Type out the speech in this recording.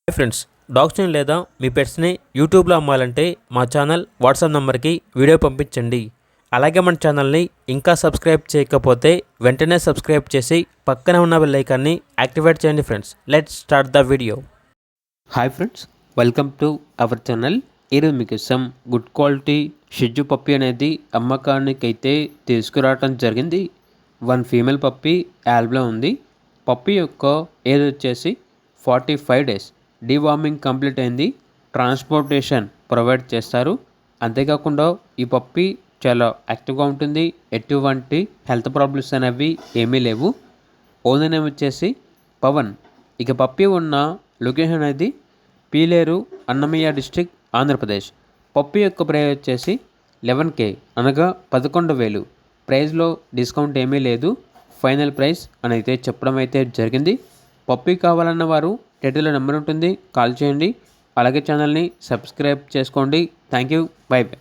Hi friends, డాగ్స్ని లేదా మీ పెట్స్ని యూట్యూబ్లో అమ్మాలంటే మా ఛానల్ వాట్సాప్ నెంబర్కి వీడియో పంపించండి. అలాగే మన ఛానల్ని ఇంకా సబ్స్క్రైబ్ చేయకపోతే వెంటనే సబ్స్క్రైబ్ చేసి పక్కనే ఉన్న బెల్ ఐకాన్ని యాక్టివేట్ చేయండి. Friends, let's start the video. Hi friends, welcome to our channel. ఈరోజు మీకు సమ్ గుడ్ క్వాలిటీ షిజ్జు పప్పి అనేది అమ్మకానికైతే తీసుకురావటం జరిగింది. 1 ఫీమేల్ పప్పి యాల్బ్లో ఉంది. పప్పి యొక్క ఏజ్ వచ్చేసి 45 డేస్. డీవార్మింగ్ కంప్లీట్ అయింది. ట్రాన్స్పోర్టేషన్ ప్రొవైడ్ చేస్తారు. అంతేకాకుండా ఈ పప్పి చాలా యాక్టివ్గా ఉంటుంది. ఎటువంటి హెల్త్ ప్రాబ్లమ్స్ అనేవి ఏమీ లేవు. ఓనర్ నేమ్ వచ్చేసి పవన్. ఇక పప్పి ఉన్న లొకేషన్ అనేది పీలేరు, అన్నమయ్య డిస్ట్రిక్ట్, ఆంధ్రప్రదేశ్. పప్పి యొక్క ప్రైస్ వచ్చేసి 11K అనగా 11,000. ప్రైస్లో డిస్కౌంట్ ఏమీ లేదు. ఫైనల్ ప్రైస్ అని అయితే చెప్పడం అయితే జరిగింది. పప్పి కావాలన్న వారు టైటిల్లో నెంబర్ ఉంటుంది, కాల్ చేయండి. అలాగే ఛానల్ని సబ్స్క్రైబ్ చేసుకోండి. Thank you, by by.